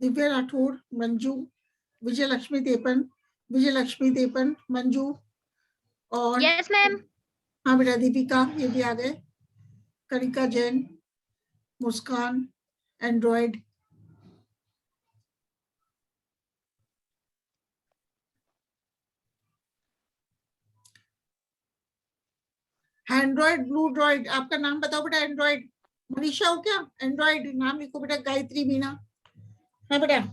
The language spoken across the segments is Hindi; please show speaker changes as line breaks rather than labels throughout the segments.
दिव्या राठौर, मंजू, विजयलक्ष्मी देपन, मंजू और
यस मैम।
हाँ बेटा दीपिका, ये भी आ गए। कनिका जैन, मुस्कान, एंड्रॉयड, एंड्रॉयड, ब्लू ड्रॉइड, आपका नाम बताओ बेटा। एंड्रॉयड मनीषा हो क्या? एंड्रॉयड नाम लिखो बेटा। गायत्री मीना है बेटा।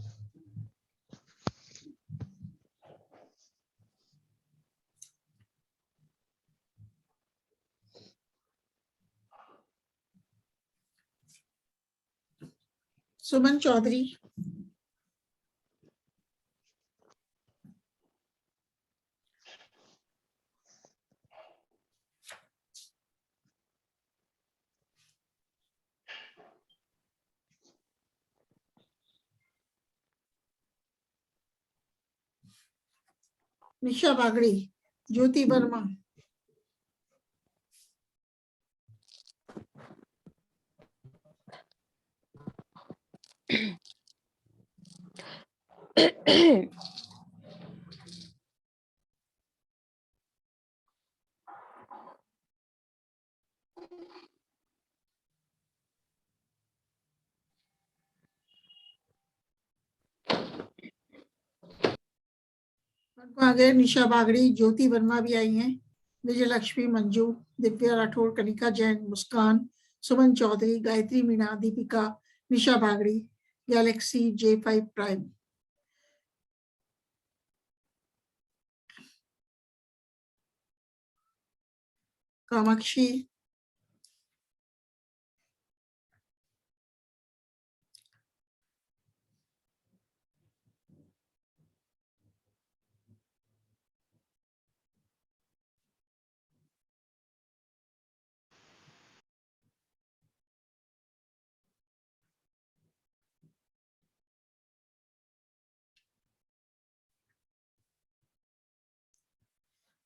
सुमन चौधरी, निशा बागड़ी, ज्योति वर्मा, आ गए। निशा बागड़ी, ज्योति वर्मा भी आई हैं, Vijayalakshmi, Manju, Divya Rathore, Kanika Jain, Muskan, Suman Chaudhary, Gayatri Meena, Deepika, Nisha Bagri, Galaxy J5 prime. Kamakshi,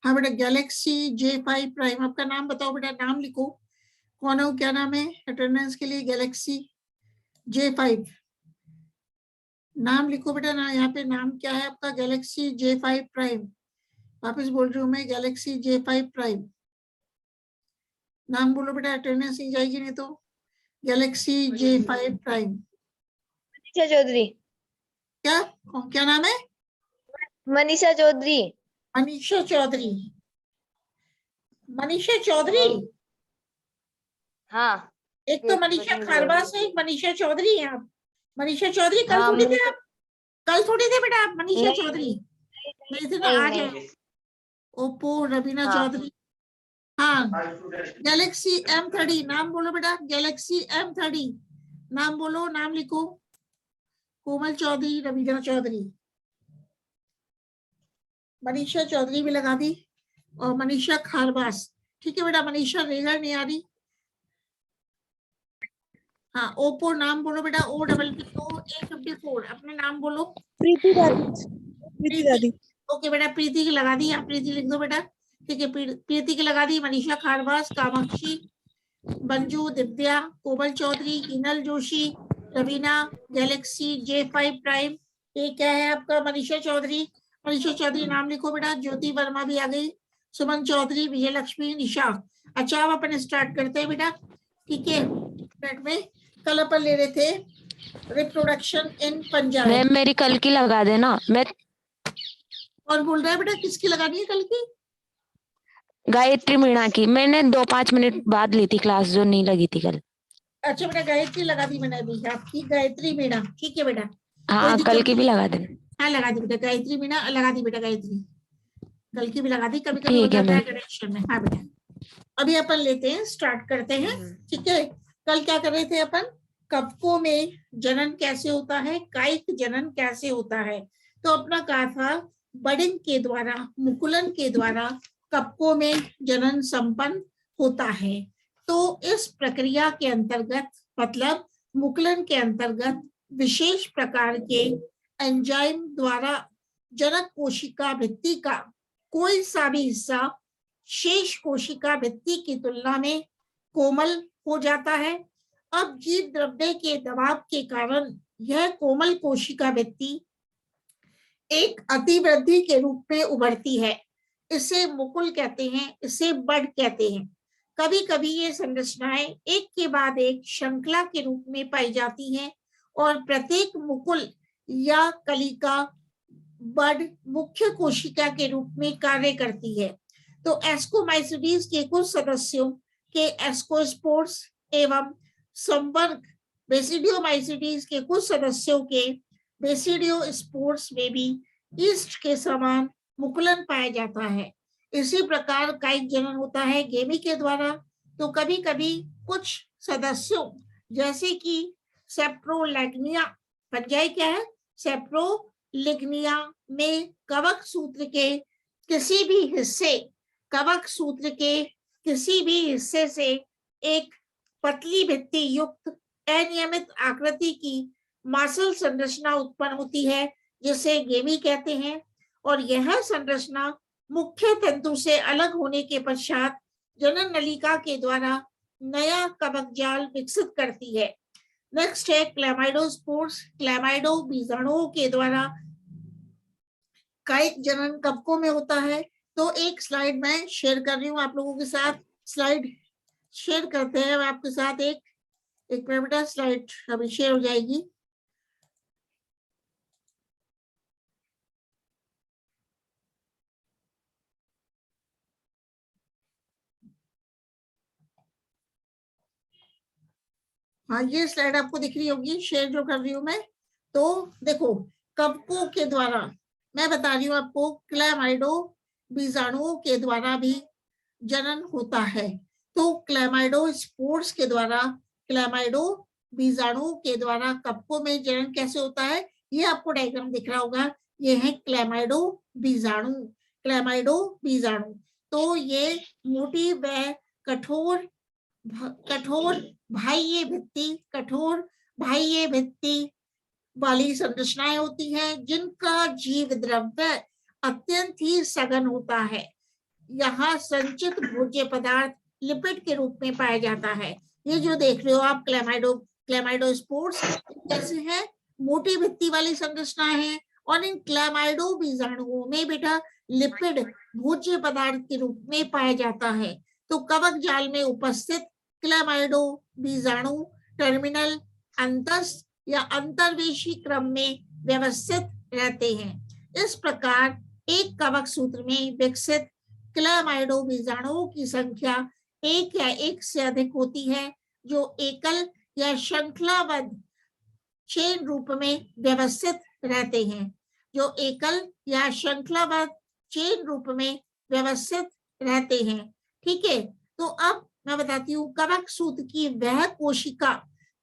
हाँ बेटा गैलेक्सी J5 प्राइम। आपका नाम बताओ बेटा, नाम लिखो। कौन हो, क्या नाम है अटेंडेंस के लिए? गैलेक्सी J5 नाम लिखो बेटा ना। यहाँ पे नाम क्या है आपका? Galaxy J5 prime. वापस बोल रही हूँ मैं, गैलेक्सी J5 प्राइम। नाम बोलो बेटा, अटेंडेंस नहीं जाएगी नहीं तो। Galaxy J5 prime.
Manisha Chaudhary.
क्या क्या नाम है?
मनीषा चौधरी।
मनीषा चौधरी। मनीषा चौधरी।
हाँ।
एक तो मनीषा खारबास है, एक मनीषा चौधरी है आप। मनीषा चौधरी कल
हाँ,
थोड़ी थे आप? कल थोड़ी थे बेटा आप मनीषा
नहीं
चौधरी? नहीं थे ना,
नहीं
आज
नहीं।
है। ओप्पो रवीना
हाँ।
चौधरी। हाँ, गैलेक्सी M30 नाम बोलो बेटा। गैलेक्सी M30 नाम बोलो, नाम लिखो। कोमल चौधरी, रवीना चौधरी, मनीषा चौधरी भी लगा दी, और मनीषा खारबास। ठीक है बेटा, मनीषा रेगर नहीं आ रही। हाँ, ओप्पो नाम बोलो बेटा। O88A54 अपना नाम बोलो।
प्रीति दादी। प्रीति
प्रीति।
दादी।
ओके बेटा, प्रीति की लगा दी। आप प्रीति लिख दो बेटा। ठीक है, प्रीति की लगा दी। Manisha Kharbas, Kamakshi, Manju, Divya, Komal Chaudhary, Hinal Joshi, Raveena, Galaxy J5 prime. ये क्या है आपका? मनीषा चौधरी। मनीषा चौधरी नाम लिखो बेटा। ज्योति वर्मा भी आ गई। सुमन चौधरी, विजयलक्ष्मी, निशा। अच्छा, अब अपन स्टार्ट करते हैं बेटा। ठीक है, में कल अपन ले रहे थे रिप्रोडक्शन इन पंजाब।
मैम मेरी कल की लगा देना। मैं
और बोल रहा है बेटा, किसकी लगानी है कल की?
गायत्री मीणा की मैंने 2-5 मिनट बाद ली थी क्लास, जो नहीं लगी थी कल।
अच्छा बेटा, गायत्री लगा दी मैंने अभी आपकी, गायत्री मीणा। ठीक है बेटा, कोई
हाँ कल
दिक्कत
की भी
नहीं।
लगा देना।
हाँ लगा दी बेटा, गायत्री मीणा लगा दी बेटा। गायत्री कल की भी लगा दी। कभी कभी हो
ठीक है
जाता है
मैम।
कनेक्शन में। हाँ बेटा, अभी अपन लेते हैं, स्टार्ट करते हैं। ठीक है, कल क्या कर रहे थे अपन? कवकों में जनन कैसे होता है, कायिक जनन कैसे होता है। तो अपना कहा था बडिंग के द्वारा, मुकुलन के द्वारा कवकों में जनन संपन्न होता है। तो इस प्रक्रिया के अंतर्गत, मतलब मुकुलन के अंतर्गत, विशेष प्रकार के एंजाइम द्वारा जनक कोशिका भित्ति का कोई सा भी हिस्सा शेष कोशिका भित्ति की तुलना में कोमल हो जाता है। अब जीव द्रव्य के दबाव के कारण यह कोमल कोशिका भित्ति एक अतिवृद्धि के रूप में उभरती है। इसे मुकुल कहते हैं, इसे बड कहते हैं। कभी कभी ये संरचनाएं एक के बाद एक श्रृंखला के रूप में पाई जाती हैं और प्रत्येक मुकुल या कलिका बड मुख्य कोशिका के रूप में कार्य करती है। तो एस्कोमाइसिडीज के कुछ सदस्यों के एस्कोस्पोर्स एवं संवर्ग बेसिडियोमाइसिडीज के कुछ सदस्यों के बेसिडियोस्पोर्स में भी ईस्ट के समान मुकुलन पाया जाता है। इसी प्रकार कायिक जनन होता है गेमी के द्वारा। तो कभी कभी कुछ सदस्यों जैसे कि सेप्रोलिग्निया, पंजाई क्या है, सेप्रोलिग्निया में कवक सूत्र के किसी भी हिस्से, कवक सूत्र के किसी भी हिस्से से एक पतली भित्ति युक्त अनियमित आकृति की मासल संरचना उत्पन्न होती है जिसे गेमी कहते हैं। और यह संरचना मुख्य तंतु से अलग होने के पश्चात जनन नलिका के द्वारा नया कवक जाल विकसित करती है। नेक्स्ट है क्लैमाइडोस्पोर्स। क्लैमाइडो बीजाणुओं के द्वारा कायिक जनन कवकों में होता है। तो एक स्लाइड मैं शेयर कर रही हूँ आप लोगों के साथ, स्लाइड शेयर करते हैं आपके साथ। एक मिनट, स्लाइड अभी शेयर हो जाएगी। हाँ, ये स्लाइड आपको दिख रही होगी, शेयर जो कर रही हूँ मैं। तो देखो, कवकों के द्वारा मैं बता रही हूँ आपको, क्लैमाइडो बीजाणुओं के द्वारा भी जनन होता है। तो क्लैमाइडो स्पोर्स के द्वारा, क्लैमाइडो बीजाणुओं के द्वारा कवकों में जनन कैसे होता है, ये आपको डायग्राम दिख रहा होगा। ये है क्लैमाइडो बीजाणु, क्लैमाइडो बीजाणु। तो ये मोटी व कठोर बाह्य भित्ति, कठोर बाह्य भित्ति वाली संरचनाएं होती हैं जिनका जीव द्रव्य अत्यंत ही सघन होता है। यहाँ संचित भोज्य पदार्थ लिपिड के रूप में पाया जाता है। ये जो देख रहे हो आप क्लैमाइडोस्पोर्स कैसे हैं, मोटी भित्ति वाली संरचनाएं हैं। और इन क्लैमाइडो बीजाणुओं में बेटा लिपिड भोज्य पदार्थ के रूप में पाया जाता है। तो कवक जाल में उपस्थित क्लैमाइडो बीजाणु टर्मिनल अंतस या अंतर्वेशी क्रम में व्यवस्थित रहते हैं। इस प्रकार एक कवक सूत्र में विकसित क्लैमाइडो बीजाणुओं की संख्या एक या एक से अधिक होती है, जो एकल या श्रृंखलाबद्ध चेन रूप में व्यवस्थित रहते हैं, जो एकल या श्रृंखलाबद्ध चेन रूप में व्यवस्थित रहते हैं। ठीक है, तो अब मैं बताती हूँ कवक सूत्र की वह कोशिका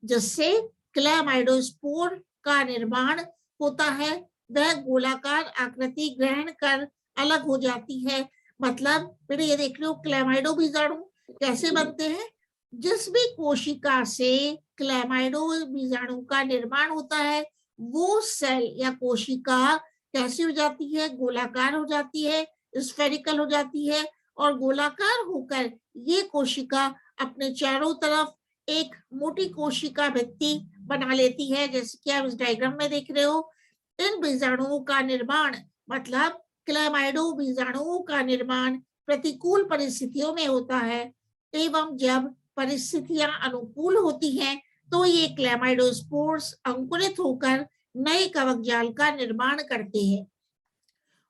जिससे क्लैमाइडोस्पोर का निर्माण होता है, वह गोलाकार आकृति ग्रहण कर अलग हो जाती है। मतलब फिर ये देख रहे हो क्लैमाइडो बीजाणु कैसे बनते हैं। जिस भी कोशिका से क्लैमाइडो बीजाणु का निर्माण होता है वो सेल या कोशिका कैसी हो जाती है, गोलाकार हो जाती है, स्फेरिकल हो जाती है। और गोलाकार होकर ये कोशिका अपने चारों तरफ एक मोटी कोशिका भित्ति बना लेती है, जैसे कि आप इस डायग्राम में देख रहे हो। इन बीजाणुओं का निर्माण, मतलब क्लैमाइडो बीजाणुओं का निर्माण प्रतिकूल परिस्थितियों में होता है, एवं जब परिस्थितियां अनुकूल होती हैं तो ये क्लैमाइडोस्पोर्स अंकुरित होकर नए कवक जाल का निर्माण करते हैं।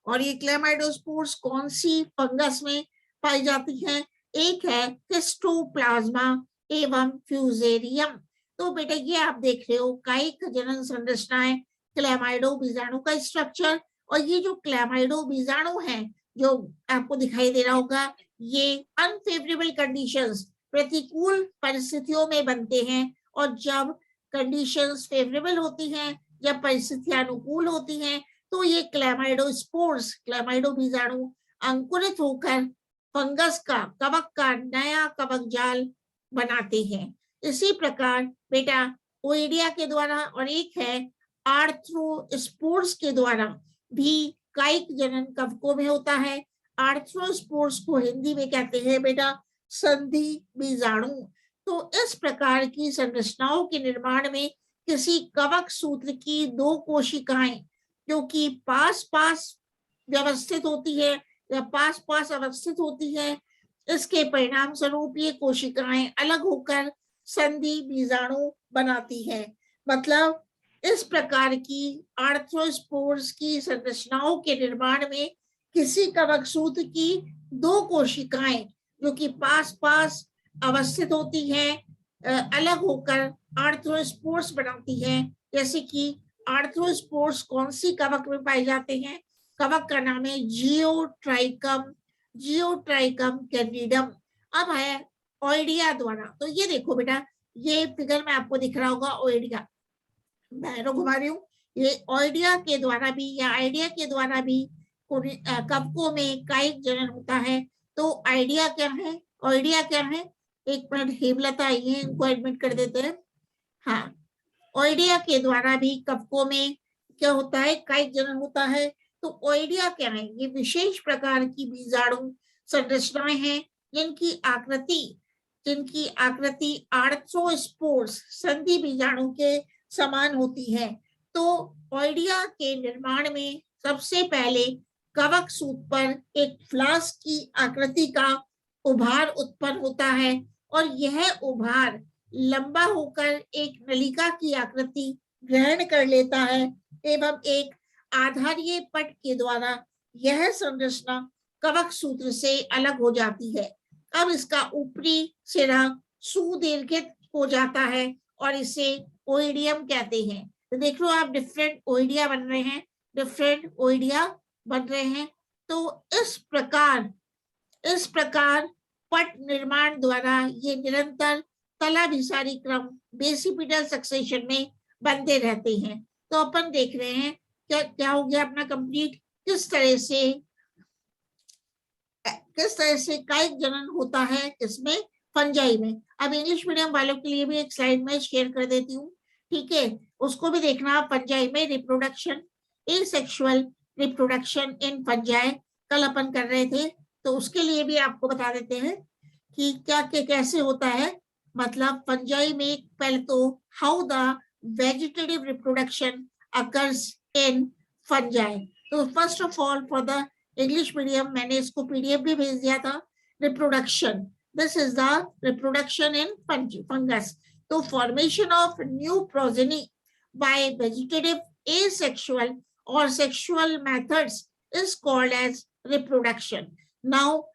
और ये क्लैमाइडोस्पोर्स कौन सी फंगस में पाई जाती हैं? एक है हिस्टोप्लाज्मा एवं फ्यूजेरियम। तो बेटा ये आप देख रहे हो कायिक जनन संरचनाएं, क्लैमाइडो बीजाणु का स्ट्रक्चर। और ये जो क्लैमाइडो बीजाणु हैं जो आपको दिखाई दे रहा होगा, ये अनफेवरेबल कंडीशंस, प्रतिकूल परिस्थितियों में बनते हैं। और जब कंडीशंस फेवरेबल होती हैं, जब परिस्थितियां अनुकूल होती हैं, तो ये क्लैमाइडोस्पोर्स, क्लैमाइडो बीजाणु अंकुरित होकर फंगस का, कवक का नया कवक जाल बनाते हैं। इसी प्रकार बेटा ओइडिया के द्वारा और एक है आर्थ्रोस्पोर्स के द्वारा भी कायिक जनन कवकों में होता है। आर्थ्रोस्पोर्स को हिंदी में कहते हैं बेटा संधि बीजाणु। तो इस प्रकार की संरचनाओं के निर्माण में किसी कवक सूत्र की दो कोशिकाएं जो कि पास पास व्यवस्थित होती है या पास पास अवस्थित होती है, इसके परिणाम स्वरूप ये कोशिकाएं अलग होकर संधि बीजाणु बनाती है। मतलब इस प्रकार की आर्थ्रोस्पोर्स की संरचनाओं के निर्माण में किसी कवक सूत्र की दो कोशिकाएं जो कि पास पास अवस्थित होती हैं अलग होकर आर्थ्रोस्पोर्स बनाती है। जैसे कि आर्थ्रोस्पोर्स कौन सी कवक में पाए जाते हैं? कवक का नाम है जियोट्राइकम, जियोट्राइकम कैंडिडम। अब है ओइडिया द्वारा। तो ये देखो बेटा, ये फिगर में आपको दिख रहा होगा ओइडिया, मैं घुमा रही हूँ। ये ओइडिया के द्वारा भी या आइडिया के द्वारा भी कवकों में कायिक जनन होता है। तो आइडिया क्या है, ओइडिया क्या है? एक मिनट, हेमलता आई है, इनको एडमिट कर देते हैं। हाँ, ओइडिया के द्वारा भी कवकों में क्या होता है? कायिक जनन होता है। तो ओइडिया क्या है? ये विशेष प्रकार की बीजाणु संरचनाएं हैं जिनकी आकृति आर्थ्रोस्पोर्स संधि बीजाणु के समान होती है। तो ओइडिया के निर्माण में सबसे पहले कवक सूत्र पर एक फ्लास्क की आकृति का उभार उत्पन्न होता है और यह उभार लंबा होकर एक नलिका की आकृति ग्रहण कर लेता है एवं एक आधारीय पट के द्वारा यह संरचना कवक सूत्र से अलग हो जाती है। अब इसका ऊपरी सिरा सुदीर्घित हो जाता है और इसे ओइडियम कहते हैं। तो देख लो आप, डिफरेंट ओइडिया बन रहे हैं, डिफरेंट ओइडिया बन रहे हैं। तो इस प्रकार पट निर्माण द्वारा ये निरंतर तलाभिसारी क्रम बेसिपिटल सक्सेशन में बनते रहते हैं। तो अपन देख रहे हैं क्या हो गया अपना कंप्लीट, किस तरह से कायिक जनन होता है किसमें? फंजाई में। अब इंग्लिश मीडियम वालों के लिए भी एक स्लाइड में शेयर कर देती हूँ, ठीक है, उसको भी देखना। फंजाई में reproduction, asexual reproduction in fungi कल अपन कर रहे थे, तो उसके लिए भी आपको बता देते हैं कि क्या कैसे होता है। मतलब फंजाई में पहले तो how the vegetative reproduction occurs in fungi. तो first of all for the English medium मैंने इसको पीडीएफ भी भेज दिया था। Reproduction, this is the reproduction in fungus. तो formation of new progeny by vegetative asexual or sexual methods is called as reproduction. Now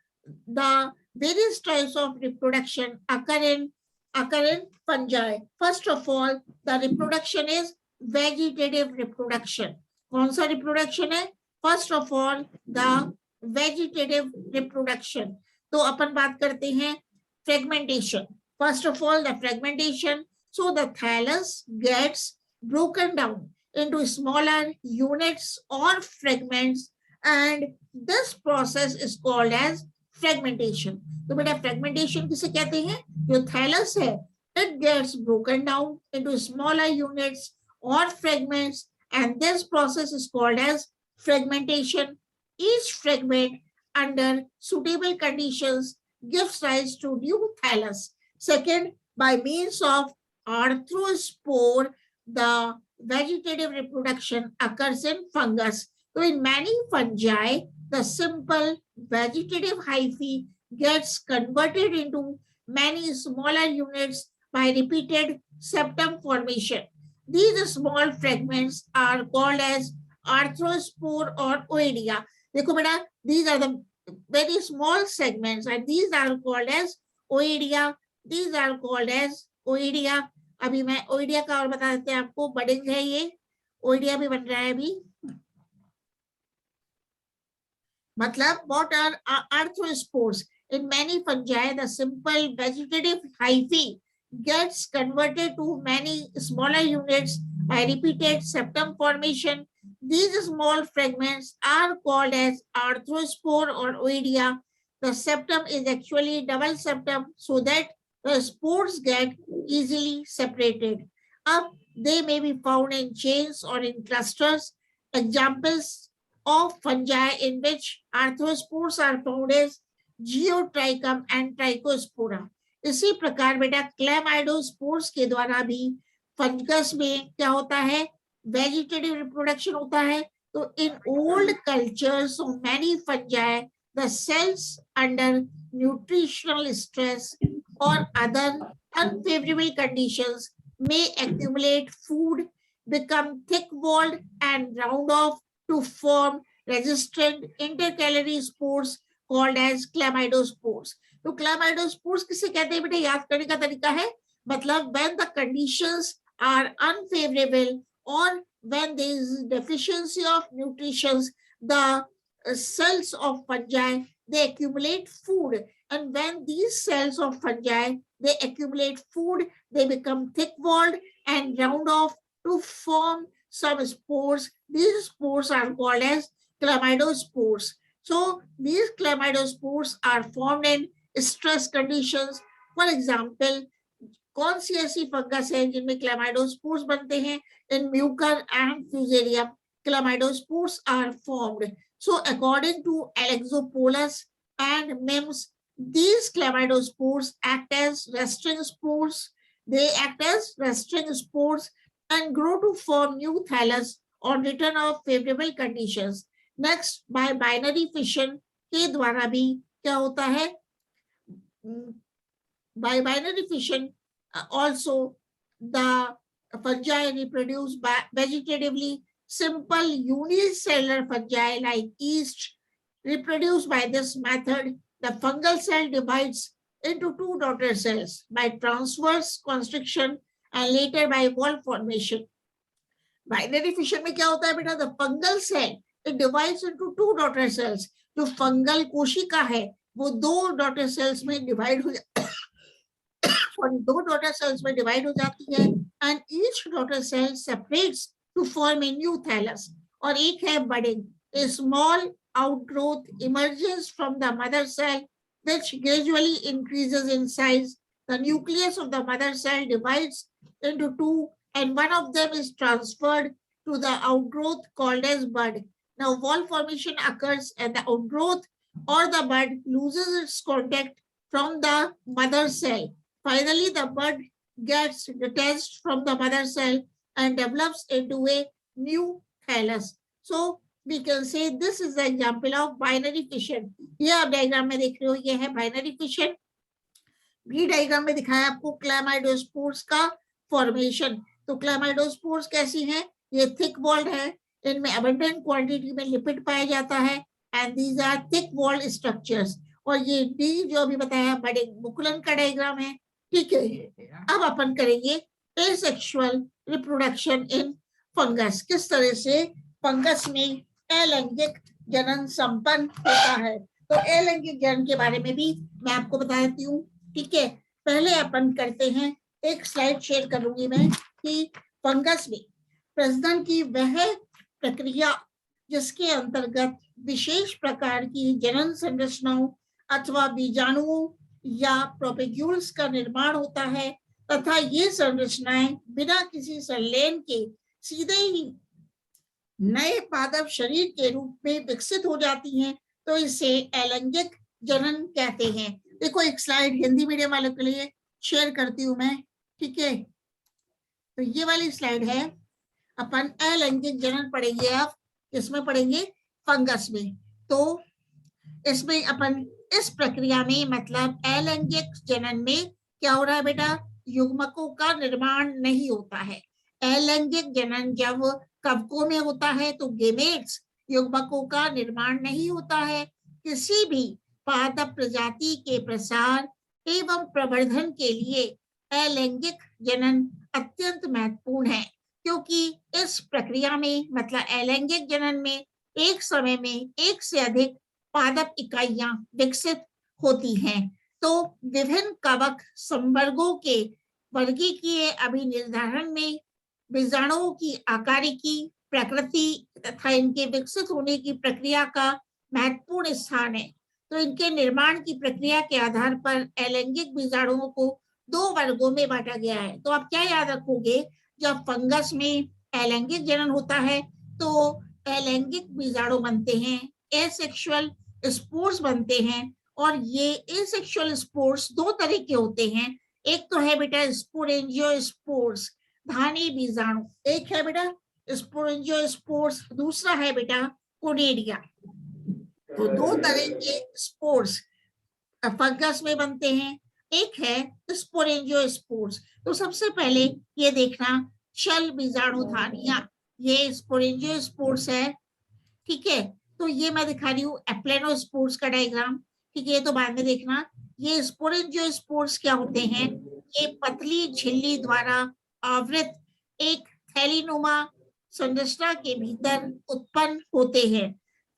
the various types of reproduction occur in fungi. First of all, the reproduction is vegetative reproduction. कौन सा reproduction है? First of all, the vegetative reproduction. तो अपन बात करते हैं fragmentation. First of all, the fragmentation. So the thallus gets broken down into smaller units or fragments, and this process is called as fragmentation. तो बेटा fragmentation किसे कहते हैं? जो thallus है, it gets broken down into smaller units or fragments, and this process is called as fragmentation. Each fragment under suitable conditions gives rise to new thallus. Second, by means of arthrospore, the vegetative reproduction occurs in fungus. So in many fungi, the simple vegetative hyphae gets converted into many smaller units by repeated septum formation. These small fragments are called as arthrospore or oidia. देखो बेटा, these are the very small segments and these are called as oidia. These are called as oidia. अभी मैं ओइडिया का और बता देते हैं आपको, बडिंग है ये, ओइडिया भी बन रहा है अभी। मतलब what are arthrospores? In many fungi, the simple vegetative hyphae gets converted to many smaller units by repeated septum formation. These small fragments are called as arthrospore or oidia. The septum is actually double septum so that the spores get easily separated. Up, they may be found in chains or in clusters. Examples of fungi in which arthrospores are found is Geotrichum and Trichospora. इसी प्रकार बेटा क्लेमाइडोस्पोर्स के द्वारा भी फंगस में क्या होता है, वेजिटेटिव रिप्रोडक्शन होता है. तो in old cultures of many fungi the sales under nutritional stress or other unfavorable conditions may accumulate food, become thick-walled and round off to form resistant intercalary spores called as chlamydospores. तो chlamydospores किसे कहते हैं बेटा, याद करने का तरीका है, मतलब when the conditions are unfavorable or when there is deficiency of nutrition, the cells of fungi, they accumulate food. And when these cells of fungi, they accumulate food, they become thick-walled and round off to form some spores. These spores are called as chlamydospores. So these chlamydospores are formed in stress conditions. For example, कौन सी ऐसी फंगस है जिनमें क्लेमाइडोस्पोर्स बनते हैं? In Mucor and fusarium, chlamydospores are formed. So according to Alexopoulos and Mims, these chlamydospores act as resting spores. They act as resting spores and grow to form new thallus on return of favorable conditions. Next, by binary fission के द्वारा भी क्या होता है? By binary fission, also the fungi reproduce vegetatively. Simple unicellular fungi like yeast reproduce by this method. The fungal cell divides into two daughter cells by transverse constriction and later by wall formation. Binary fission में क्या होता है बेटा? The fungal cell, it divides into two daughter cells. जो fungal कोशिका है वो दो daughter cells में divide हो दो daughter cells में divide हो जाती है and each daughter cell separates to form a new thallus. और एक है budding. A small outgrowth emerges from the mother cell which gradually increases in size. The nucleus of the mother cell divides into two and one of them is transferred to the outgrowth called as bud. Now wall formation occurs and the outgrowth or the bud loses its contact from the mother cell. Finally, the bud gets detached from the mother cell and develops into a new thallus. So we can say this is the example of binary fission. ये आप डायग्राम में देख रहे हो, ये है बाइनरी फिशन. बी डायग्राम में दिखाया आपको क्लेमाइडोस्पोर्स का फॉर्मेशन. तो क्लेमाइडोस्पोर्स कैसी हैं? ये थिक वॉल्ड है, इनमें अबंडेंट क्वांटिटी में लिपिड पाया जाता है and these are thick walled structures. और ये डी जो अभी बताया बड़े बुकुलन का डायग्राम है. ठीक है, अब अपन करेंगे एसेक्सुअल रिप्रोडक्शन इन फंगस. किस तरह से फंगस में अलैंगिक जनन संपन्न होता है. तो अलैंगिक जनन के बारे में भी मैं आपको बता देती हूँ. ठीक है, पहले अपन करते हैं, एक स्लाइड शेयर करूंगी मैं कि फंगस में प्रजनन की वह प्रक्रिया जिसके अंतर्गत विशेष प्रकार की जनन संरचनाओं अथवा बीजाणुओं या प्रोपेग्यूल्स का निर्माण होता है तथा ये संरचनाएं बिना किसी संलयन के सीधे ही नए पादप शरीर के रूप में विकसित हो जाती हैं. तो इसे अलैंगिक जनन कहते हैं. देखो एक स्लाइड हिंदी मीडियम वालों के लिए शेयर करती हूँ मैं. ठीक है, तो ये वाली स्लाइड है. अपन अलैंगिक जनन पढ़ेंगे. आप इसमें पढ़ेंगे फंगस में. तो इसमें अपन इस प्रक्रिया में मतलब अलैंगिक जनन में क्या हो रहा है बेटा? युग्मकों का निर्माण नहीं होता है. अलैंगिक जनन जब कवकों में होता है तो गेमेट्स युग्मकों का निर्माण नहीं होता है. किसी भी पादप प्रजाति के प्रसार एवं प्रवर्धन के लिए अलैंगिक जनन अत्यंत महत्वपूर्ण है, क्योंकि इस प्रक्रिया में मतलब अलैंगिक जनन में एक समय में एक से अधिक पादप इकाइयां विकसित होती हैं. तो विभिन्न कवक संवर्गों के वर्गीकीय अभिनिर्धारण में बीजाणुओं की आकारिकी, प्रकृति तथा इनके विकसित होने की प्रक्रिया का महत्वपूर्ण स्थान है. तो इनके निर्माण की प्रक्रिया के आधार पर अलैंगिक बीजाणुओं को दो वर्गों में बांटा गया है. तो आप क्या याद रखोगे? जब फंगस में अलैंगिक जनन होता है तो अलैंगिक बीजाणु बनते हैं, एसेक्सुअल स्पोर्स बनते हैं. और ये एसेक्सुअल स्पोर्स दो तरह के होते हैं. एक तो है बेटा स्पोरेंजियोस्पोर्स धानी बीजाणु। एक है बेटा स्पोरेंजियोस्पोर्स, दूसरा है बेटा कोनेडिया। तो दो तरह के स्पोर्स फंगस में बनते हैं, एक है स्पोरेंजियोस्पोर्स। तो सबसे पहले ये देखना चल बीजाणु धानियां, ये स्पोरेंजियोस्पोर्स है, ठीक है। तो ये मैं दिखा रही हूँ एप्लेनोस्पोर्स का डायग्राम, ठीक है, तो बाद में देखना। ये स्पोरेंजियोस्पोर्स क्या होते हैं, ये पतली झिल्ली द्वारा आवृत एक थैलीनुमा संरचना के भीतर उत्पन्न होते हैं,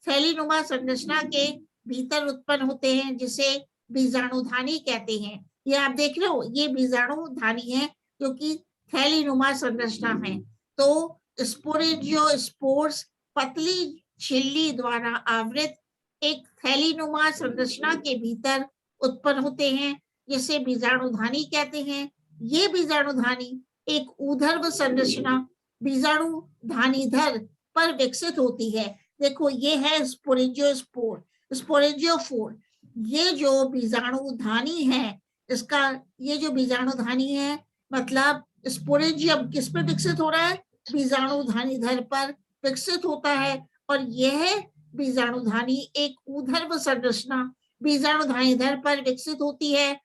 थैलीनुमा संरचना के भीतर उत्पन्न होते हैं, जिसे बीजाणुधानी कहते हैं। ये आप देख रहे हो, ये बीजाणुधानी है जो कि थैलीनुमा संरचना है। तो स्पोरेंजियोस्पोर्स पतली झिल्ली द्वारा आवृत एक थैलीनुमा संरचना के भीतर उत्पन्न होते हैं, जिसे बीजाणुधानी कहते हैं। ये बीजाणुधानी एक ऊर्ध्व संरचना बीजाणुधानीधर पर विकसित होती है। देखो ये है स्पोरेंजियोस्पोर, स्पोरेंजियोफोर। ये जो बीजाणुधानी है, इसका ये जो बीजाणुधानी है मतलब स्पोरेंजियम किस पर विकसित हो रहा है, बीजाणुधानीधर पर विकसित होता है। और यह बीजाणुधानी एक ऊर्ध्व संरचना बीजाणुधानीधर पर विकसित होती है।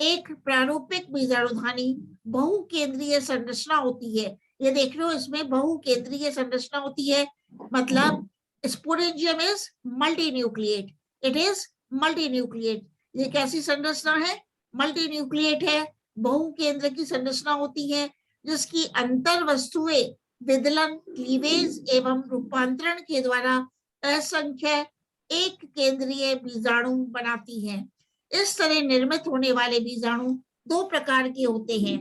एक प्रारूपिक बीजाणुधानी बहुकेंद्रीय संरचना होती है। ये देख रहे हो, इसमें बहुकेंद्रीय संरचना होती है, मतलब स्पोरेंजियम इज मल्टीन्यूक्लिएट, इट इज मल्टीन्यूक्लिएट। ये कैसी संरचना है, मल्टीन्यूक्लिएट है, बहुकेंद्र की संरचना होती है, जिसकी अंतर वस्तुएं विदलन, क्लीवेज एवं रूपांतरण के द्वारा असंख्य एक केंद्रीय बीजाणु बनाती हैं। इस तरह निर्मित होने वाले बीजाणु दो प्रकार के होते हैं,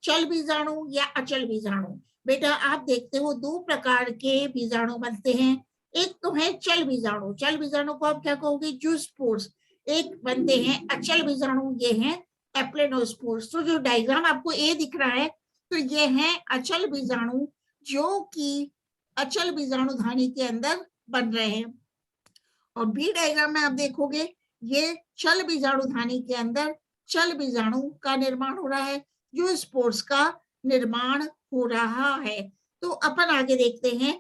चल बीजाणु या अचल बीजाणु। बेटा आप देखते हो दो प्रकार के बीजाणु बनते हैं, एक तो है चल बीजाणु, चल बीजाणु को आप क्या कहोगे, जूस्पोर्स। एक बनते हैं अचल बीजाणु, ये हैं एप्लेनोस्पोर्स। तो जो डायग्राम आपको ए दिख रहा है, तो ये है अचल बीजाणु जो कि अचल बीजाणुधानी के अंदर बन रहे हैं। और बी डायग्राम में आप देखोगे ये चल बीजाणुधानी के अंदर चल बीजाणु का निर्माण हो रहा है, जो स्पोर्स का निर्माण हो रहा है। तो अपन आगे देखते हैं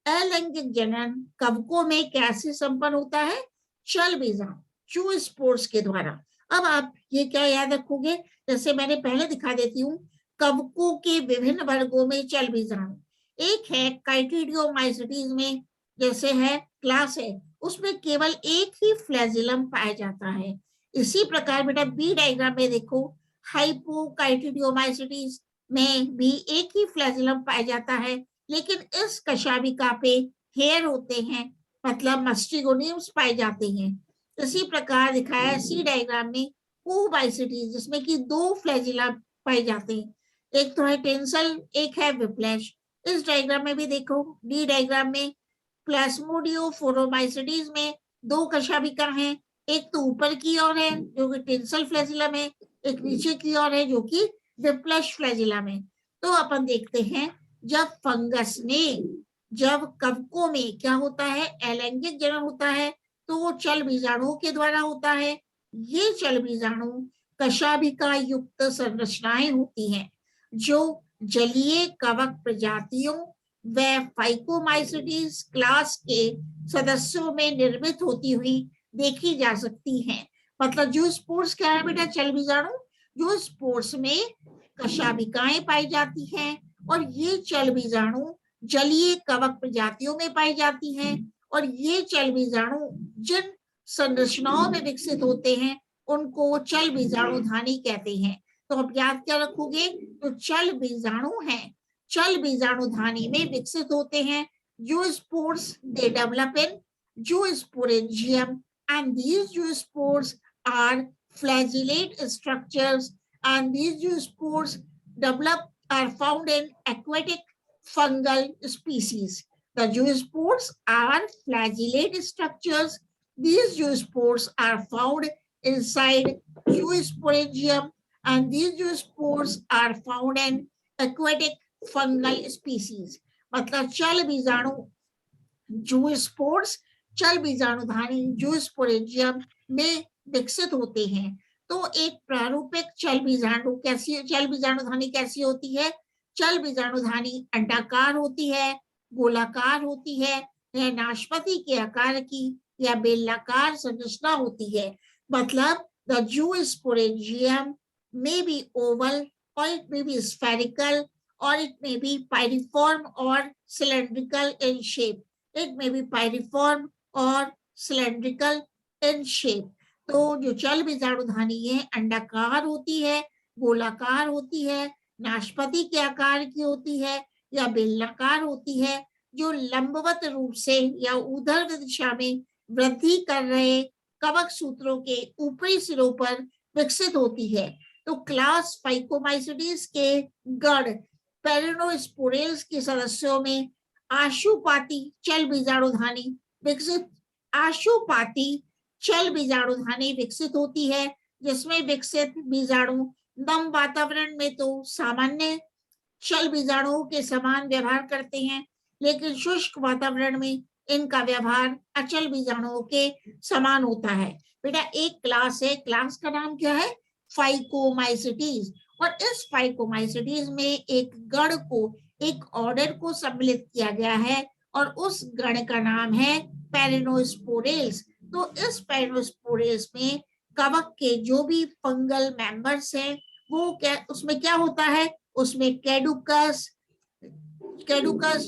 अलैंगिक जनन कवकों में कैसे संपन्न होता है, चल बीजाणु जो स्पोर्स के द्वारा। अब आप ये क्या याद रखोगे, जैसे मैंने पहले दिखा देती हूँ, कवकों के विभिन्न वर्गों में चल बीजाणु, एक है काइटिडियोमाइसीटीज में जैसे है क्लास है, उसमें केवल एक ही फ्लैजिलम पाया जाता है। इसी प्रकार बेटा बी डायग्राम में देखो, हाइपोकाइटिडियोमाइसीटीज में भी एक ही फ्लैजिलम पाया जाता है, लेकिन इस कशाभिका पे हेयर होते हैं, मतलब मस्टिगोनियम्स पाए जाते हैं। इसी प्रकार दिखाया है सी डायग्राम में ओबाइसिटीज, जिसमें कि दो फ्लैजिला पाए जाते हैं, एक तो है टेंसल, एक है विप्लैश। इस डायग्राम में भी देखो डी डायग्राम में प्लाज्मोडियोफोरोमाइसीटीज में दो कशाभिका हैं, एक तो ऊपर की ओर है जो कि टेंसल फ्लैजिलम है, एक नीचे की ओर है जो कि विप्लैश फ्लैजिलम है। तो अपन देखते हैं जब फंगस में, जब कवकों में क्या होता है, अलैंगिक जनन होता है, तो वो चल बीजाणुओं के द्वारा होता है। ये चल बीजाणु कशाभिका युक्त संरचनाएं होती हैं जो जलीय कवक प्रजातियों व फाइकोमाइसीटीज क्लास के सदस्यों में निर्मित होती हुई देखी जा सकती हैं। मतलब जो स्पोर्स क्या है बेटा, चल बीजाणु जो स्पोर्स में कशाभिकाएं पाई जाती हैं, और ये चल बीजाणु जलीय कवक प्रजातियों में पाई जाती हैं, और ये चल बीजाणु जिन संरचनाओं में विकसित होते हैं उनको चल बीजाणुधानी कहते हैं। तो अब याद क्या रखोगे, तो चल बीजाणु हैं, चल बीजाणुधानी में विकसित होते हैं। जो spores they develop in zoosporangium and these zoospores are flagellate structures, and these zoospores are found in aquatic fungal species. The zoospores are flagellate structures. These zoospores are found inside zoosporangium, and these zoospores are found in aquatic fungal species. मतलब चल बीजाणु जूस्पोर्स चल बीजाणुधानी जूस्पोरेंजियम में विकसित होते हैं। तो एक प्रारूपिक चल बीजाणुधानी कैसी होती है, चल बीजाणुधानी अंडाकार होती है, गोलाकार होती है, यह नाशपाती के आकार की या बेलनाकार संरचना होती है। मतलब the ज़ूस्पोरेंजियम may be oval or it may be spherical or it may be pyriform or cylindrical in shape. It may be pyriform or cylindrical in shape. तो जो चल बीजाणुधानी है अंडाकार होती है, गोलाकार होती है, नाशपाती के आकार की होती है या बेलनाकार होती है, जो लंबवत रूप से या ऊर्ध्व दिशा में वृद्धि कर रहे कवक सूत्रों के ऊपरी सिरों पर विकसित होती है। तो क्लास फाइकोमाइसीडीज के गण पेरिनोस्पोरेल्स के सदस्यों में आशुपाती चल बीजाणुधानी विकसित होती है, जिसमें विकसित बीजाणु नम वातावरण में तो सामान्य चल बीजाणुओं के समान व्यवहार करते हैं, लेकिन शुष्क वातावरण में इनका व्यवहार अचल बीजाणुओं के समान होता है। बेटा एक क्लास है, क्लास का नाम क्या है? फाइकोमाइसीडीज। और इस फाइकोमाइसीडीज में एक गण को, एक ऑर्डर को सम्मिलित किया गया है और उस गण का नाम है पेरिनोस्पोरेल्स। तो इस पेरिनोस्पोरेल्स में कवक के जो भी फंगल मेंबर्स हैं वो क्या, उसमें क्या होता है? उसमें कैडुकस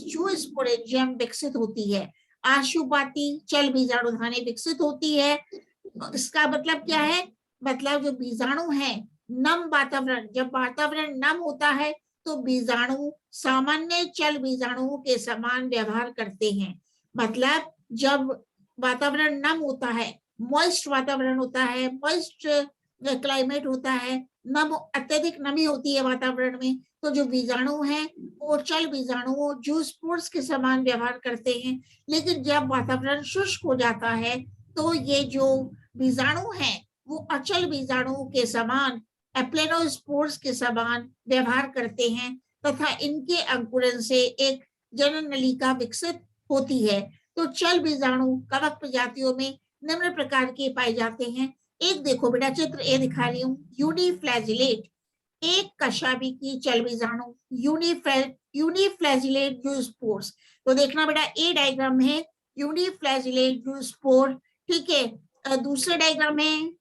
ज़ूस्पोरेंजियम विकसित होती है, आशुपाती चल बीजाणुधानी विकसित होती है। इसका मतलब क्या है? मतलब जो बीजाणु है नम वातावरण, जब वातावरण नम होता है तो बीजाणु सामान्य चल बीजाणुओं के समान व्यवहार करते हैं। मतलब जब वातावरण नम होता है, मॉइस्ट वातावरण होता है, मॉइस्ट क्लाइमेट होता है, नम अत्यधिक नमी होती है वातावरण में, तो जो बीजाणु हैं वो चल बीजाणुओं ज़ूस्पोर्स के समान व्यवहार करते हैं। लेकिन जब वातावरण शुष्क हो जाता है तो ये जो बीजाणु हैं वो अचल बीजाणुओं के समान, एप्लेनोस्पोर्स के समान व्यवहार करते हैं तथा इनके अंकुरन से एक जनन नलिका विकसित होती है। तो चल बीजाणु कवक प्रजातियों में निम्न प्रकार के पाए जाते हैं। एक देखो बेटा, चित्र ए दिखा रही हूँ, यूनिफ्लैजिलेट, एक कशाभिकी चल बीजाणु, यूनिफ्लैजिलेट ज़ूस्पोर्स। तो देखना बेटा, ए डायग्राम है यूनिफ्लैजिलेट ज़ूस्पोर, ठीक है। दूसरे डायग्राम है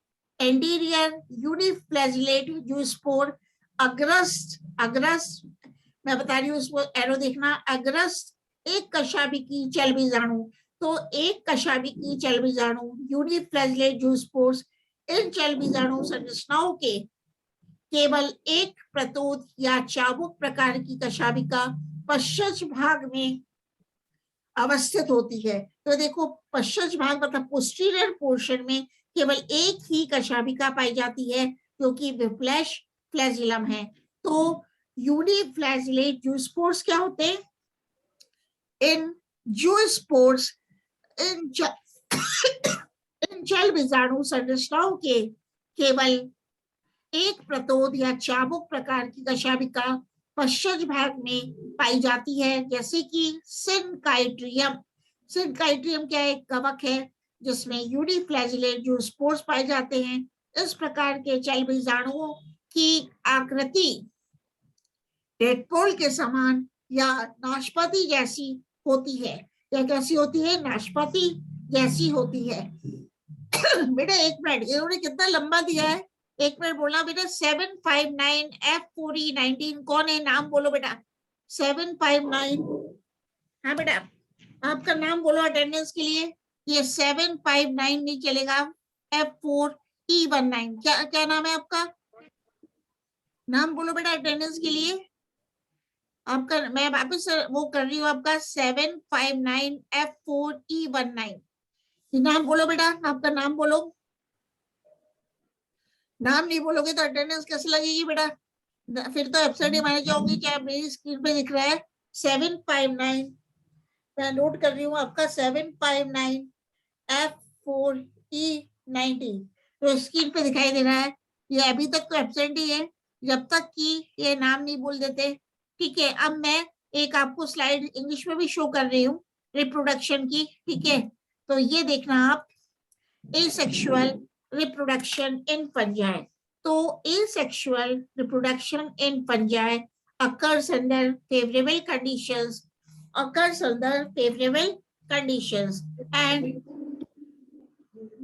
एंटीरियर यूनिफ्लैजिलेट ज़ूस्पोर, अग्रस्ट मैं बता रही हूँ, उसको एरो देखना, अग्रस्ट एक कशाभिकी चल बीजाणु। तो एक कशाभिकी चल बीजाणु यूनिफ्लैजिलेट ज़ूस्पोर्स, इन चल बीजाणु संरचनाओं के केवल एक प्रतोद या चाबुक प्रकार की कशाभिका पश्चज भाग में अवस्थित होती है। तो देखो पश्चज भाग मतलब पोस्टीरियर पोर्शन में केवल एक ही कशाभिका पाई जाती है जो कि विप्लैश फ्लैजिलम है। तो यूनिफ्लैजिलेट ज़ूस्पोर्स क्या होते हैं? इन ज़ूस्पोर्स इन चल बीजाणु संरचनाओं के केवल एक प्रतोद या चाबुक प्रकार की कशाभिका पश्चज भाग में पाई जाती है, जैसे कि सिनकाइट्रियम। सिनकाइट्रियम क्या है? कवक है जिसमें यूनिफ्लैजिलेट ज़ूस्पोर्स पाए जाते हैं। इस प्रकार के चल बीजाणुओं की आकृति टेडपोल के समान या नाशपाती जैसी होती है। या कैसी होती है? नाशपाती जैसी होती है। बेटा एक मिनट, इन्होंने कितना लंबा दिया है? एक मिनट बोलना बेटा। 759 F4E19 कौन है? नाम बोलो बेटा। 759, हाँ बेटा आपका नाम बोलो अटेंडेंस के लिए। ये 759 नहीं चलेगा, F4E19। क्या क्या नाम है आपका? नाम बोलो बेटा अटेंडेंस के लिए आपका। मैं वापस वो कर रही हूँ, आपका 759 F4E19। नाम बोलो बेटा, आपका नाम बोलो। नाम नहीं बोलोगे तो अटेंडेंस कैसे लगेगी बेटा? फिर तो एब्सेंट माने जाओगे। क्या मेरी स्क्रीन पे दिख रहा है? 759, मैं नोट कर रही हूँ आपका 759 F4E19 तो स्क्रीन पे दिखाई दे रहा है। ये अभी तक तो एब्सेंट ही है जब तक कि ये नाम नहीं बोल देते, ठीक है। अब मैं एक आपको स्लाइड इंग्लिश में भी शो कर रही हूँ रिप्रोडक्शन की, ठीक है। तो ये देखना आप, एसेक्सुअल रिप्रोडक्शन इन फंजाई। तो asexual reproduction in fungi occurs under favorable conditions, and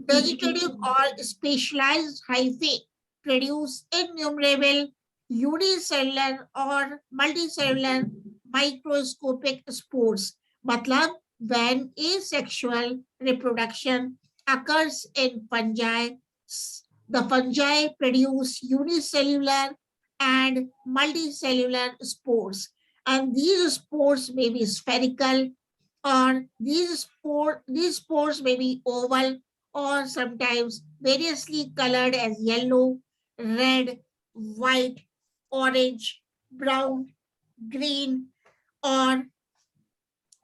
vegetative or specialized hyphae produce innumerable unicellular or multicellular microscopic spores. मतलब when asexual reproduction occurs in fungi, the fungi produce unicellular and multicellular spores, and these spores may be spherical, or these spores may be oval, or sometimes variously colored as yellow, red, white, orange, brown, green, or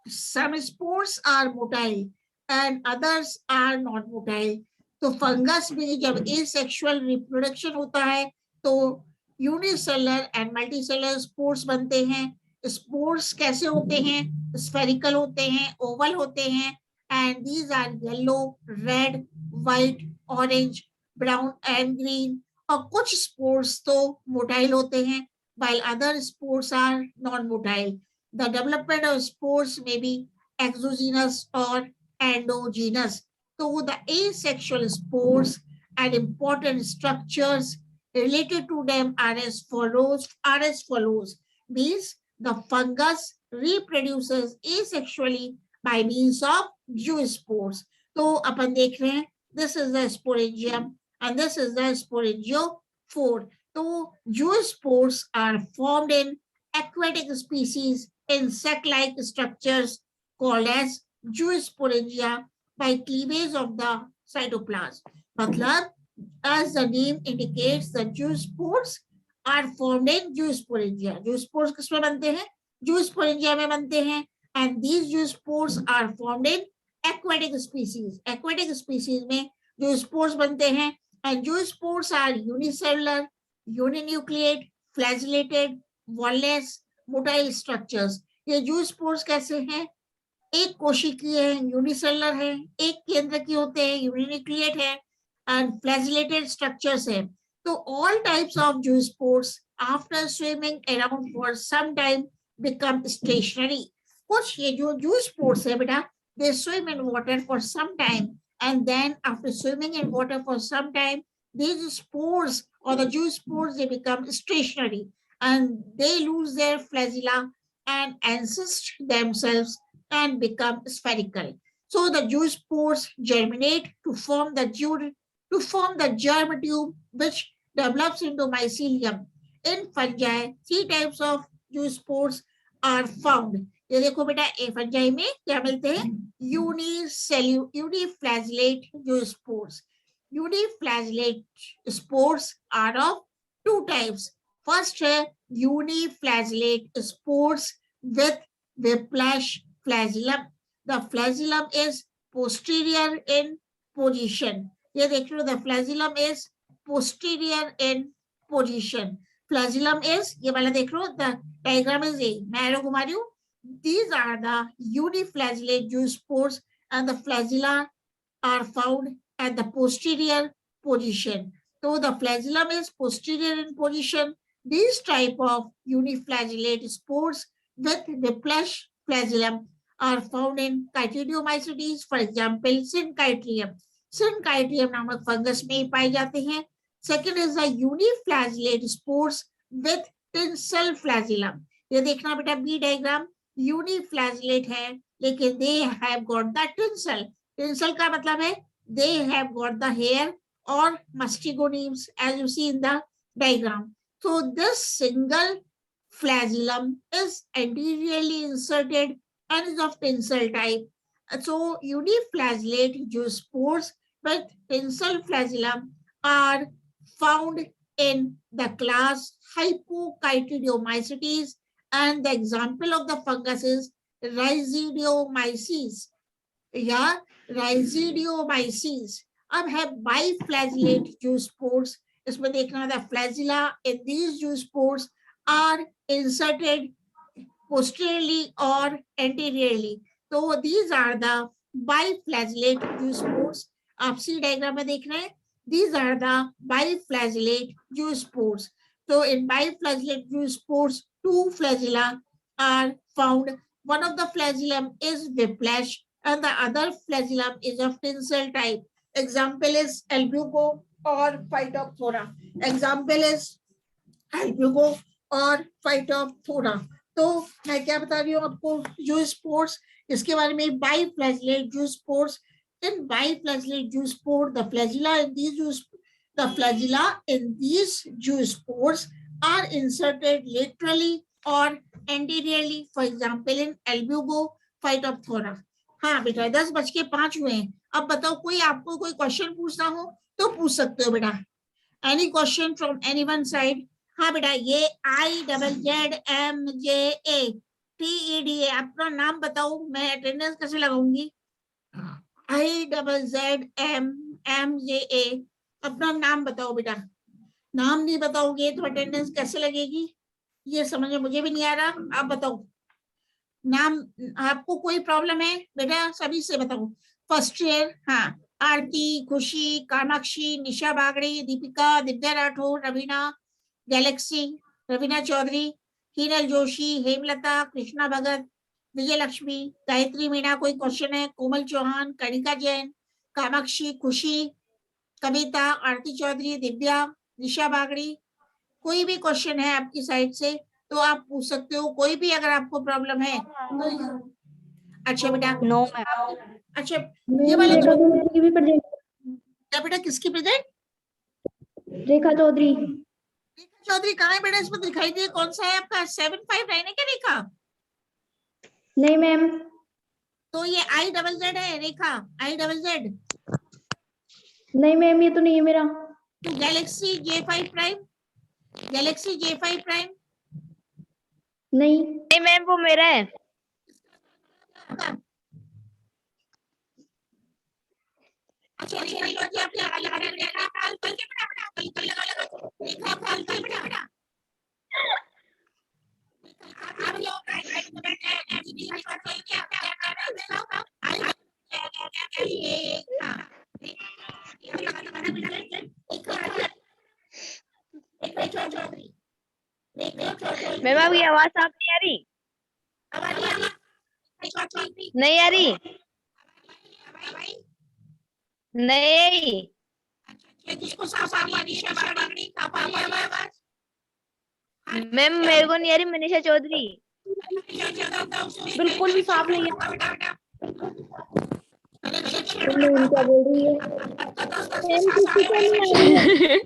some spores are motile and others are not motile. तो फंगस में जब asexual reproduction होता है तो यूनिसेलर एंड मल्टीसेलर स्पोर्स बनते हैं. स्पोर्स कैसे होते हैं? स्फेरिकल होते हैं, ओवल होते हैं, and these are yellow, red, white, orange, brown and green. और कुछ स्पोर्स तो मोटाइल होते हैं while other spores are non-motile. The development of spores may be exogenous or endogenous. So the asexual spores and important structures related to them are as follows. Means the fungus reproduces asexually by means of zoospores. तो अपन देख रहे हैं, this is the sporangium and this is the sporangiophore. So zoospores are formed in aquatic species in sac-like structures called as zoosporangia by cleavage of the cytoplasm. मतलब as the name indicates, the zoospores are formed in zoosporangia. Zoospores किसमें बनते हैं? Zoosporangia में बनते हैं, and these zoospores are formed in aquatic species. Aquatic species में zoospores बनते हैं, and zoospores are unicellular, uninucleate, flagellated, wall-less, motile structures. ये zoospores कैसे हैं? एक कोशिकीय है, यूनिसेलुलर है, एक केंद्र की होते हैं, यूनिन्यूक्लिएट है, एंड फ्लैजिलेटेड स्ट्रक्चर्स है. तो all types of zoospores after swimming around for some time become stationary. कुछ ये जो zoospores है बेटा, they swim in water for some time, and then after swimming in water for some time, these spores or the zoospores, they become stationary and they lose their flagella and encyst themselves and become spherical. So the zoospores germinate to form the germ tube, which develops into mycelium. In fungi, 3 types of zoospores are found. ये देखो बेटा, ए फंजाई में क्या मिलते हैं? Uniflagellate zoospores. Uniflagellate spores are of 2 types. First है uniflagellate spores with whiplash flagellum. The flagellum is posterior in position. ये देख लो, the flagellum is posterior in position. Flagellum is, ये वाला देख लो, the diagram is A. मैं एरो घुमा रही हूँ. These are the uniflagellate zoospores and the flagella are found at the posterior position. So the flagellum is posterior in position. These type of uniflagellate spores with whiplash flagellum are found in Chytridiomycetes, for example, Syncytium. Syncytium नामक फंगस में पाए जाते हैं. Second is the uniflagellate spores with tinsel flagellum. ये देखना बेटा, B डायग्राम, uniflagellate है, लेकिन they have got the tinsel. Tinsel का मतलब है they have got the hair or mastigonemes, as you see in the diagram. So this single flagellum is anteriorly inserted and is of tinsel type. So uniflagellate zoospores with tinsel flagellum are found in the class Hypochytridiomycetes, and the example of the fungus is Rhizidiomyces. या Rhizidiomyces. अब है biflagellate zoospores. इसमें देखना, the flagella in these zoospores are inserted posteriorly or anteriorly. So these are the biflagellate zoospores. आप सी डायग्राम में देख रहे हैं, these are the biflagellate zoospores. So in biflagellate zoospores, two flagella are found. One of the flagellum is whiplash and the other flagellum is of tinsel type. Example is albugo or phytophthora. Example is albugo और phytophthora. तो मैं क्या बता रही हूँ आपको, जो स्पोर्स इसके बारे में, बाइफ्लैजिलेट जू spores. In biflagellate zoospore, the flagella in these zoospores are inserted laterally or anteriorly. For example, in albugo phytophthora. हाँ बेटा 10:05 हुए हैं. अब बताओ कोई आपको कोई क्वेश्चन पूछना हो तो पूछ सकते हो बेटा. Any question from anyone side? हाँ बेटा, ये IZZMJA अपना नाम बताओ. मैं अटेंडेंस कैसे लगाऊंगी? IZZMMJA अपना नाम बताओ बेटा. नाम नहीं बताओगे तो अटेंडेंस कैसे लगेगी? ये समझ में मुझे भी नहीं आ रहा. आप बताओ नाम. आपको कोई प्रॉब्लम है बेटा? सभी से बताओ. First year. हाँ, आरती, खुशी, कामाक्षी, निशा बागड़ी, दीपिका, दिव्या राठौर, रवीना, गैलेक्सी, रवीना चौधरी, हिरल जोशी, हेमलता, कृष्णा भगत, विजय लक्ष्मी, गायत्री मीणा. कोई क्वेश्चन है? कोमल चौहान, कणिका जैन, कामाक्षी, खुशी, कविता, आरती चौधरी, दिव्या, निशा बागड़ी. कोई भी क्वेश्चन है आपकी साइड से तो आप पूछ सकते हो. कोई भी अगर आपको प्रॉब्लम है तो. अच्छा बेटा.
नो.
अच्छा ये वाले
रेखा चौधरी भी प्रेजेंट.
क्या बेटा? किसकी प्रेजेंट?
रेखा चौधरी.
रेखा चौधरी कहाँ है बेटा? इसमें दिखाई दे. कौन सा है आपका? 759 है क्या रेखा?
नहीं मैम.
तो ये IZZ है रेखा. IZZ.
नहीं मैम, ये तो नहीं है मेरा.
तो Galaxy J5 prime. Galaxy J5 prime.
नहीं.
नहीं मैम, वो मेरा है.
अच्छा
मैम आपकी आवाज साफ नहीं आ रही. नहीं आ रही. नहीं. मैम मेरे को नहीं आ रही. मनीषा चौधरी.
बिल्कुल भी साफ नहीं है. क्या बोल रही है मैम? किसी को नहीं आ रही है.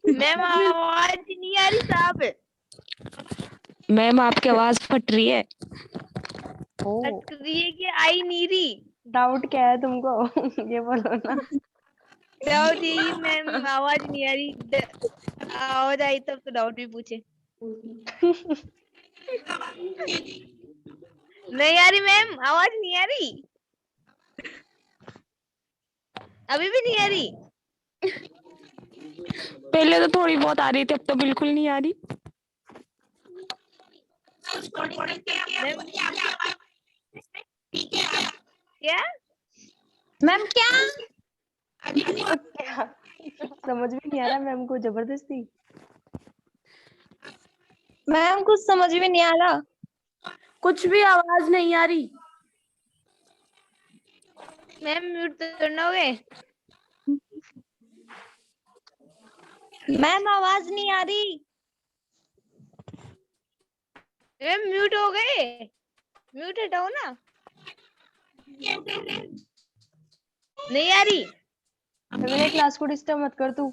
मैम आवाज नहीं आ रही साफ.
मैम आपकी आवाज फट रही है.
लग रही है कि आई नहीं रही.
डाउट क्या है तुमको? ये बोलो ना.
डाउट यही मैम, आवाज नहीं आ रही. आवाज आई तब तो डाउट भी पूछे. नहीं आ रही मैम, आवाज नहीं आ रही. अभी भी नहीं आ रही.
पहले तो थोड़ी बहुत आ रही थी, अब तो बिल्कुल नहीं आ रही.
क्या
मैम क्या? समझ में नहीं आ रहा मैम को. जबरदस्ती. मैम कुछ समझ में नहीं आ रहा. कुछ भी आवाज नहीं आ रही.
मैम म्यूट करना होगे.
मैम आवाज नहीं आ रही.
मैम म्यूट हो गए. म्यूट हटाओ ना. नहीं आ रही.
मेरे क्लास को डिस्टर्ब मत कर तू.